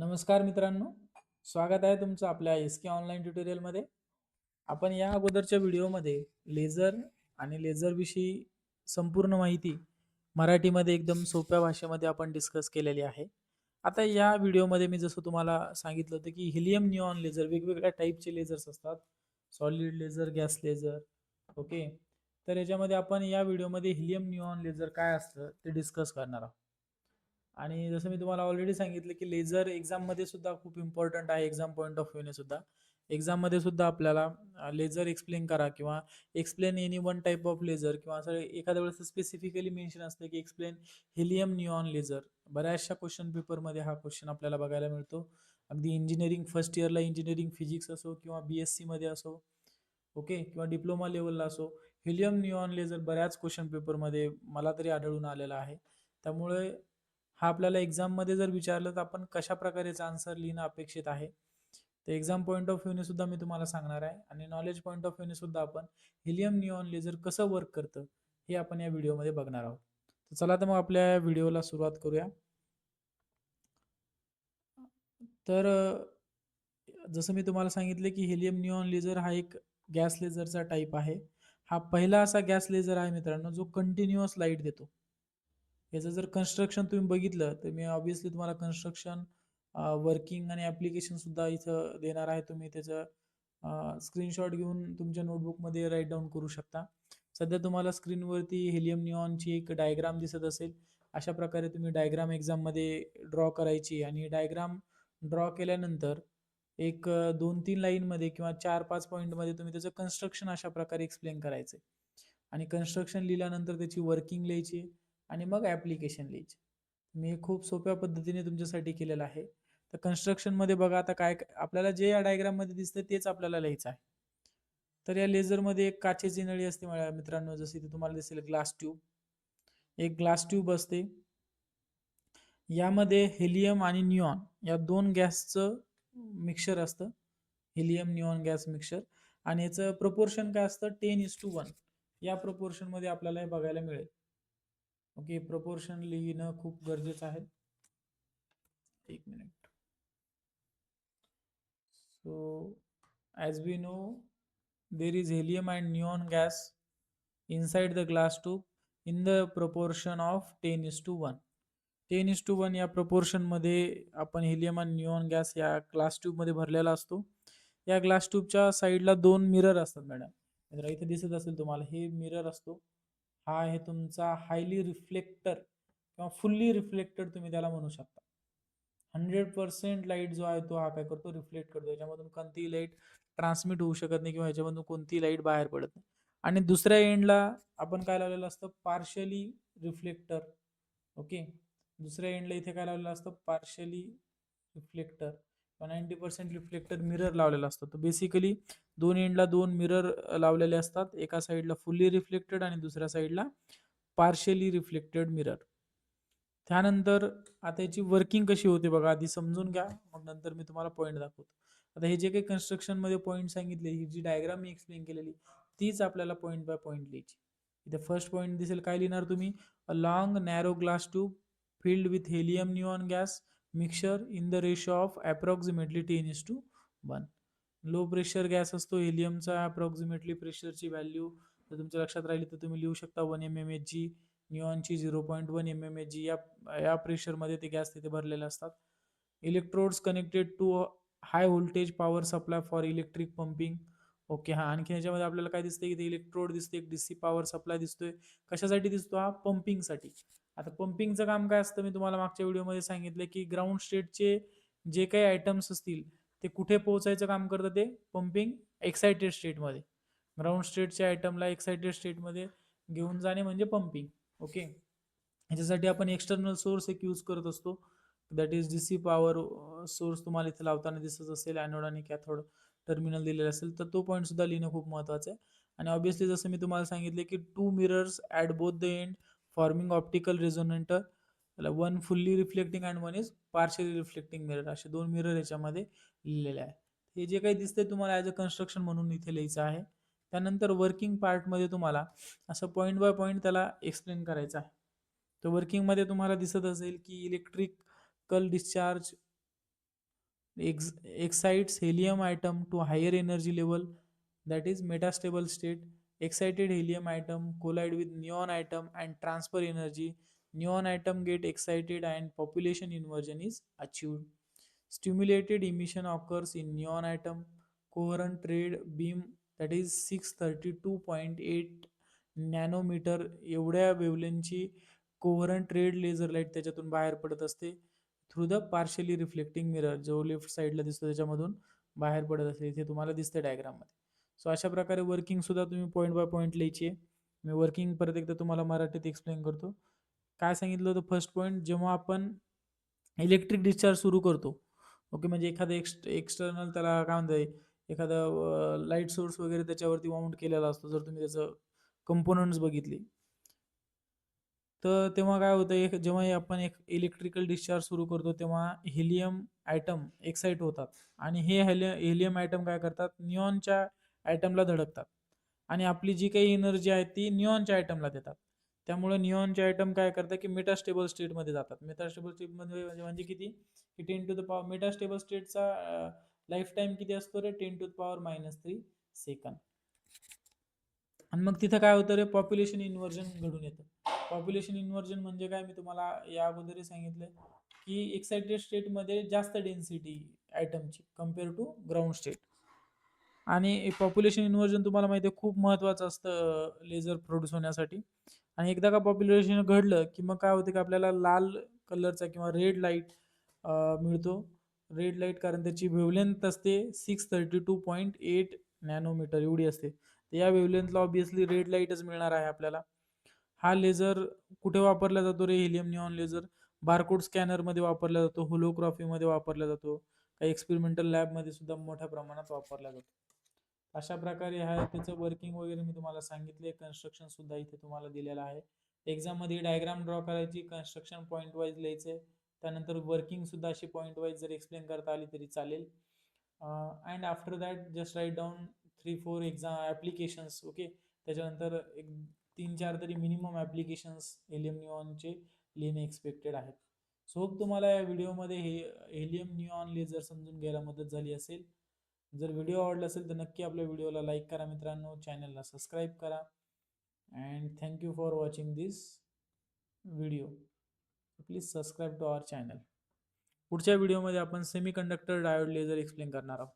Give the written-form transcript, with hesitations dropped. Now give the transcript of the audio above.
नमस्कार मित्रांनो, स्वागत आहे तुमचं आपल्या एस के ऑनलाईन ट्युटोरियलमध्ये. आपण या अगोदरच्या व्हिडिओमध्ये लेझर आणि लेझर विषयी संपूर्ण माहिती मराठीमध्ये एकदम सोप्या भाषेमध्ये आपण डिस्कस केलेली आहे. आता या व्हिडिओमध्ये मी जसं तुम्हाला सांगितलं होतं की हिलियम निऑन लेझर वेगवेगळ्या टाईपचे लेझर्स असतात. Solid laser, gas laser. Okay. तर याच्यामध्ये आपण या व्हिडिओमध्ये हिलियम निऑन लेझर काय असतं ते डिस्कस करणार आहोत. आणि जसं मी तुम्हाला ऑलरेडी सांगितलं की लेझर एक्झाममध्ये सुद्धा खूप इम्पॉर्टंट आहे. एक्झाम पॉईंट ऑफ व्ह्यूने सुद्धा एक्झाममध्ये सुद्धा आपल्याला लेझर एक्सप्लेन करा किंवा explain any one type of laser किंवा असं एखाद्या वेळेस स्पेसिफिकली मेन्शन असतं की एक्सप्लेन हिलियम निऑन लेझर. बऱ्याचशा क्वेश्चन पेपरमध्ये हा क्वेश्चन आपल्याला बघायला मिळतो. अगदी इंजिनिअरिंग फर्स्ट इयरला इंजिनिअरिंग फिजिक्स असो किंवा BSc मध्ये असो, ओके, किंवा डिप्लोमा लेवलला असो, हिलियम निऑन लेझर बऱ्याच क्वेश्चन पेपरमध्ये मला तरी आढळून आलेला आहे. त्यामुळे हा आपल्याला एक्झाममध्ये जर विचारलं तर आपण कशा प्रकारेचा आन्सर लिहिणं अपेक्षित आहे, ते एक्झाम पॉईंट ऑफ व्ह्यूने सुद्धा मी तुम्हाला सांगणार आहे. आणि नॉलेज पॉईंट ऑफ व्ह्यूने सुद्धा आपण हिलियम निऑन लेझर कसं वर्क करतं हे आपण या व्हिडिओमध्ये बघणार आहोत. तर चला तर मग आपल्या व्हिडिओला सुरुवात करूया. तर जसं मी तुम्हाला सांगितले की हेलियम निऑन लेझर हा एक गॅस लेझरचा टाईप आहे. हा पहिला असा गॅस लेझर आहे मित्रांनो जो कंटिन्युअस लाईट देतो. याचं जर कन्स्ट्रक्शन तुम्ही बघितलं तर मी ऑब्विसली तुम्हाला कन्स्ट्रक्शन, वर्किंग आणि ॲप्लिकेशन सुद्धा इथं देणार आहे. तुम्ही त्याचं स्क्रीनशॉट घेऊन तुमच्या नोटबुकमध्ये राईट डाऊन करू शकता. सध्या तुम्हाला स्क्रीनवरती हेलियम निऑनची एक डायग्राम दिसत असेल. अशा प्रकारे तुम्ही डायग्राम एक्झाममध्ये ड्रॉ करायची आणि डायग्राम ड्रॉ केल्यानंतर एक 2-3 लाईनमध्ये किंवा 4-5 पॉईंटमध्ये तुम्ही त्याचं कन्स्ट्रक्शन अशा प्रकारे एक्सप्लेन करायचं आणि कन्स्ट्रक्शन लिहिल्यानंतर त्याची वर्किंग लिहायची आणि मग ॲप्लिकेशन लिहायची. मी खूप सोप्या पद्धतीने तुमच्यासाठी केलेलं आहे. तर कन्स्ट्रक्शनमध्ये बघा आता काय आपल्याला जे या डायग्राममध्ये दिसतं तेच आपल्याला लिहायचं आहे. तर या लेझरमध्ये एक काचेची नळी असते मित्रांनो, जशी इथे तुम्हाला दिसेल ग्लास ट्यूब. एक ग्लास ट्यूब असते. यामध्ये हेलियम आणि निऑन या दोन गॅसचं मिक्सचर असतं. Helium neon gas mixture. आणि याचं प्रपोर्शन काय असतं, 10:1. या प्रपोर्शनमध्ये आपल्याला हे बघायला मिळेल. ओके, प्रपोर्शन लिहिणं खूप गरजेचं आहे. एक minute. So as we know, there is helium and neon gas inside the glass tube in the proportion of 10:1. 10:1 या proportion मध्ये आपण हेलियम आणि निऑन गॅस या ग्लास ट्यूब मध्ये भरलेला असतो. या ग्लास ट्यूबच्या साईडला दोन मिरर असतात मॅडम. इथे दिसत असेल तुम्हाला, हे मिरर असतो. हा आहे तुमचा हायली रिफ्लेक्टर किंवा फुल्ली रिफ्लेक्टर तुम्ही त्याला म्हणू शकता. 100% लाईट जो आहे तो हा काय करतो, रिफ्लेक्ट करतो. याच्यामधून कोणतीही लाईट ट्रान्समिट होऊ शकत नाही किंवा ह्याच्यामधून कोणतीही लाईट बाहेर पडत नाही. आणि दुसऱ्या एंडला आपण काय लावलेलं असतं, पार्शली रिफ्लेक्टर. ओके. दुसऱ्या एंडला इथे काय लावलेलं असतं, पार्शली रिफ्लेक्टर 90% रिफ्लेक्टर मिरर लावलेला असतो. तर बेसिकली दोन एंडला दोन मिरर लावलेले असतात. एका साईडला फुल्ली रिफ्लेक्टेड आणि दुसऱ्या साईडला पार्शली रिफ्लेक्टेड मिरर. त्यानंतर आता याची वर्किंग कशी होते बघा, आधी समजून घ्या, मग नंतर मी तुम्हाला पॉईंट दाखवतो. आता हे जे काही कन्स्ट्रक्शन मध्ये पॉईंट सांगितले, ही जी डायग्राम मी एक्सप्लेन केलेली, तीच आपल्याला पॉईंट बाय पॉईंट लिहायची. इथे फर्स्ट पॉईंट दिसेल, काय लिहिणार तुम्ही, a long narrow glass tube filled with helium neon gas mixture in the ratio of approximately 10:1. Low pressure gas असतो हेलियमचा. अप्रॉक्सिमेटली प्रेशरची व्हॅल्यू जर तुमच्या लक्षात राहिली तर तुम्ही लिहू शकता 1 mmHg. निऑनची 0.1 mmHg. या प्रेशरमध्ये ते गॅस तिथे भरलेले असतात. Electrodes connected to high voltage power supply for electric pumping. Okay. हा आणखी याच्यामध्ये आपल्याला काय दिसते, इथे इलेक्ट्रोड दिसते, एक DC पॉवर सप्लाय दिसतोय. कशासाठी दिसतो हा, पंपिंगसाठी. आता पंपिंगचं काम काय असतं, मी तुम्हाला मागच्या व्हिडिओमध्ये सांगितलं की ग्राउंड स्टेटचे जे काही आयटम्स असतील ते कुठे पोहोचायचं काम करतं, ते पंपिंग एक्साइटेड स्टेटमध्ये. ग्राउंड स्टेटच्या आयटमला एक्साइटेड स्टेटमध्ये घेऊन जाणे म्हणजे पंपिंग. ओके. ह्याच्यासाठी आपण एक्सटर्नल सोर्स एक यूज करत असतो, that is DC power source. तुम्हाला इथे लावताना दिसत असेल, ॲनोड आणि कॅथोड टर्मिनल दिलेले असेल तर तो पॉईंट सुद्धा लिहिणं खूप महत्त्वाचं आहे. आणि ऑब्विसली जसं मी तुम्हाला सांगितले की 2 mirrors at both the end forming optical resonator. One fully reflecting and one is partially reflecting mirror, असे दोन मिरर याच्यामध्ये लिहिलेले आहे. हे जे काही दिसतंय तुम्हाला ॲज अ कन्स्ट्रक्शन म्हणून इथे लिहायचं आहे. त्यानंतर वर्किंग पार्टमध्ये तुम्हाला असं पॉईंट बाय पॉईंट त्याला एक्सप्लेन करायचं आहे. तर वर्किंगमध्ये तुम्हाला दिसत असेल की electrical discharge excites helium atom to higher energy level, that is metastable state. Excited helium atom collide with neon atom and transfer energy. Neon atom get excited and population inversion is achieved. Stimulated emission occurs in neon atom. Coherent red beam, that is 632.8 nanometre एवढ्या वेवलेंथची कोव्हरंट red laser light त्याच्यातून बाहेर पडत असते through the partially reflecting mirror, जो left साईडला दिसतो त्याच्यामधून बाहेर पडत असते. इथे तुम्हाला दिसते डायग्राममध्ये. सो अशा प्रकारे वर्किंग सुद्धा तुम्ही पॉईंट बाय पॉईंट लिहायची आहे. मी वर्किंग परत एकदा तुम्हाला मराठीत एक्सप्लेन करतो. काय सांगितलं होतं फर्स्ट पॉईंट, जेव्हा आपण इलेक्ट्रिक डिस्चार्ज सुरू करतो, ओके, म्हणजे एखादं एक्सटर्नल त्याला काय म्हणतात, एखादा लाईट सोर्स वगैरे त्याच्यावरती माउंट केलेला असतो, जर तुम्ही त्याचं कंपोनंट्स बघितले तर तेव्हा काय होतं, जेव्हा आपण एक इलेक्ट्रिकल डिस्चार्ज सुरू करतो तेव्हा हिलियम ॲटम एक्साइट होतात आणि हे हेलियम ॲटम काय करतात, निऑनच्या ॲटमला धडकतात आणि आपली जी काही एनर्जी आहे ती निऑनच्या ॲटमला देतात. त्यामुळे निऑनचे ॲटम काय करतात की मेटास्टेबल स्टेटमध्ये जातात. मेटास्टेबल स्टेटमध्ये म्हणजे किती की 10 to the power मेटास्टेबल स्टेटचा लाईफ टाईम किती असतो रे, 10 to the power-3 सेकंद. आणि मग तिथं काय होतं रे, पॉप्युलेशन इन्व्हर्जन घडून येतं. पॉप्युलेशन इन्व्हर्जन म्हणजे काय, मी तुम्हाला या अगोदरही सांगितलं की एक्साइटेड स्टेटमध्ये जास्त डेन्सिटी ॲटमची कम्पेअर टू ग्राउंड स्टेट. आणि पॉप्युलेशन इन्व्हर्जन तुम्हाला माहिती आहे खूप महत्त्वाचं असतं लेझर प्रोड्यूस होण्यासाठी. आणि एकदा का पॉप्युलेशन घडलं की मग काय होतं की आपल्याला लाल कलरचा किंवा रेड लाईट मिळतो. रेड लाईट कारण त्याची वेवलेंथ असते 632.8 नॅनोमीटर एवढी असते. तर या वेवलेंथला ऑब्विसली रेड लाईटच मिळणार आहे आपल्याला. हा लेझर कुठे वापरला जातो रे, हिलियम निऑन लेझर बारकोड स्कॅनरमध्ये वापरला जातो, होलोग्राफीमध्ये वापरला जातो, काही एक्सपेरिमेंटल लॅबमध्ये सुद्धा मोठ्या प्रमाणात वापरला जातो. अशा प्रकारे आहे त्याचं वर्किंग वगैरे मी तुम्हाला सांगितले. कन्स्ट्रक्शन सुद्धा इथे तुम्हाला दिलेलं आहे. एक्झाममध्ये डायग्राम ड्रॉ करायची, कन्स्ट्रक्शन पॉईंट वाईज लिहायचं, त्यानंतर वर्किंग सुद्धा अशी पॉईंट वाईज जर एक्सप्लेन करता आली तरी चालेल. And after that just write down 3-4 exam applications, okay. त्याच्यानंतर एक 3-4 तरी मिनिमम ॲप्लिकेशन्स हेलियम निऑनचे लिहिणे एक्सपेक्टेड आहेत. सो होप तुम्हाला या व्हिडिओमध्ये हे हेलियम निऑन लेझर समजून घ्यायला मदत झाली असेल. जर व्हिडिओ आवडला असेल तर नक्की आपल्या व्हिडिओला लाईक करा मित्रांनो, चॅनलला सबस्क्राईब करा. And thank you for watching this video. Please subscribe to our channel. पुढच्या व्हिडिओमध्ये आपण सेमीकंडक्टर डायोड लेझर एक्सप्लेन करणार आहोत.